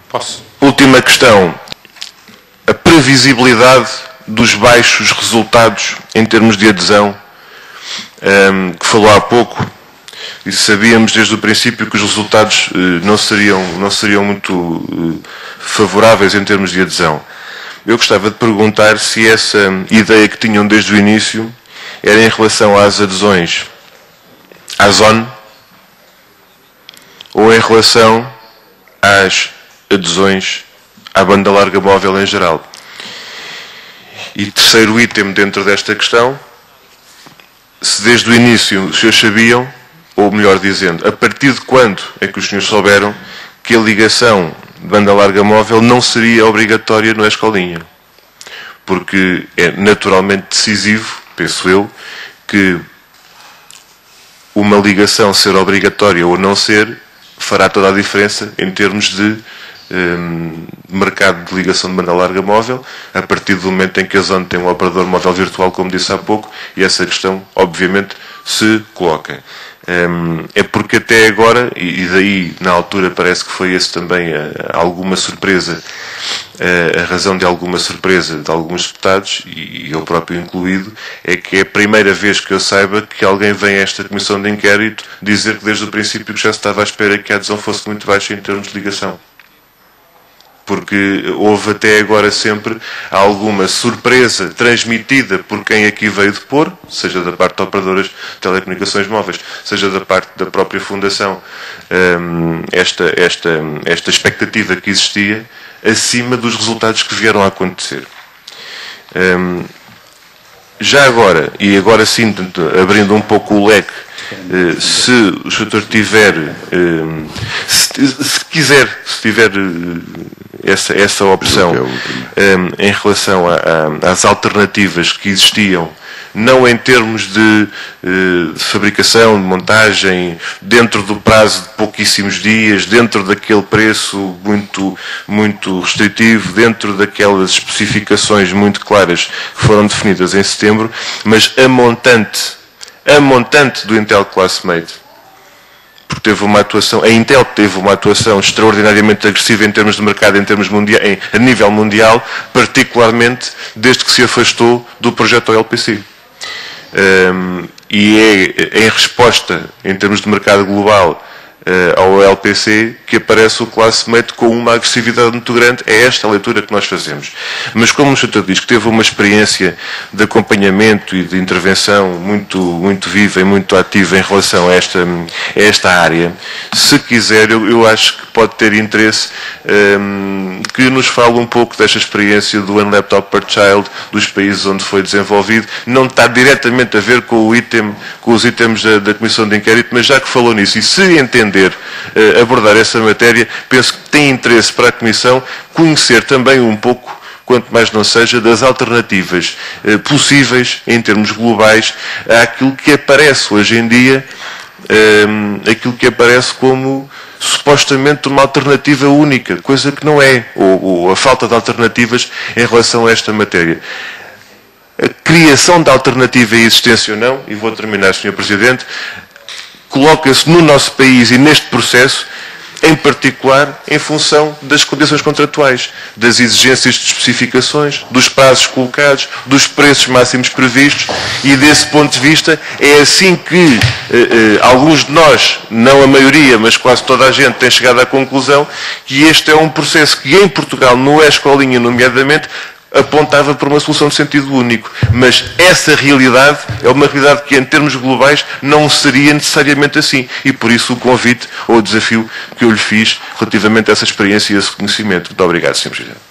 Posso. Última questão. A previsibilidade dos baixos resultados em termos de adesão, que falou há pouco, e sabíamos desde o princípio que os resultados não seriam muito favoráveis em termos de adesão. Eu gostava de perguntar se essa ideia que tinham desde o início era em relação às adesões à zona ou em relação às adesões à banda larga móvel em geral. E terceiro item dentro desta questão, se desde o início os senhores sabiam, ou melhor dizendo, a partir de quando é que os senhores souberam que a ligação de banda larga móvel não seria obrigatória na escolinha? Porque é naturalmente decisivo, penso eu, que uma ligação ser obrigatória ou não ser fará toda a diferença em termos de mercado de ligação de banda larga móvel, a partir do momento em que a zona tem um operador móvel virtual, como disse há pouco, e essa questão, obviamente, se coloca. É porque até agora, e daí na altura parece que foi esse também alguma surpresa, a razão de alguma surpresa de alguns deputados, e eu próprio incluído, é que é a primeira vez que eu saiba que alguém vem a esta comissão de inquérito dizer que desde o princípio que já se estava à espera que a adesão fosse muito baixa em termos de ligação. Porque houve até agora sempre alguma surpresa transmitida por quem aqui veio depor, seja da parte de operadoras de telecomunicações móveis, seja da parte da própria Fundação, esta expectativa que existia acima dos resultados que vieram a acontecer. Já agora, e agora sim, abrindo um pouco o leque, se o senhor tiver, se tiver essa opção em relação às alternativas que existiam, não em termos de fabricação, de montagem, dentro do prazo de pouquíssimos dias, dentro daquele preço muito restritivo, dentro daquelas especificações muito claras que foram definidas em setembro, mas a montante do Intel Classmate, porque teve uma atuação, a Intel teve uma atuação extraordinariamente agressiva em termos de mercado, a nível mundial, particularmente desde que se afastou do projeto OLPC. E é em resposta, em termos de mercado global, ao LPC, que aparece o Classmate com uma agressividade muito grande. É esta a leitura que nós fazemos. Mas como o Sr. diz que teve uma experiência de acompanhamento e de intervenção muito viva e muito ativa em relação a esta área, se quiser, eu acho que pode ter interesse que nos fale um pouco desta experiência do One Laptop per Child, dos países onde foi desenvolvido. Não está diretamente a ver com os itens da Comissão de Inquérito, mas já que falou nisso, e se entender abordar essa matéria, penso que tem interesse para a Comissão conhecer também um pouco, quanto mais não seja, das alternativas possíveis em termos globais àquilo que aparece hoje em dia, aquilo que aparece como supostamente uma alternativa única, coisa que não é, ou a falta de alternativas em relação a esta matéria. A criação de alternativa à existência ou não, e vou terminar, Sr. Presidente, coloca-se no nosso país e neste processo, em particular, em função das condições contratuais, das exigências de especificações, dos prazos colocados, dos preços máximos previstos, e desse ponto de vista é assim que alguns de nós, não a maioria, mas quase toda a gente, tem chegado à conclusão que este é um processo que em Portugal, no escolinha nomeadamente, apontava para uma solução de sentido único. Mas essa realidade é uma realidade que, em termos globais, não seria necessariamente assim. E por isso o convite ou o desafio que eu lhe fiz relativamente a essa experiência e a esse conhecimento. Muito obrigado, Sr. Presidente.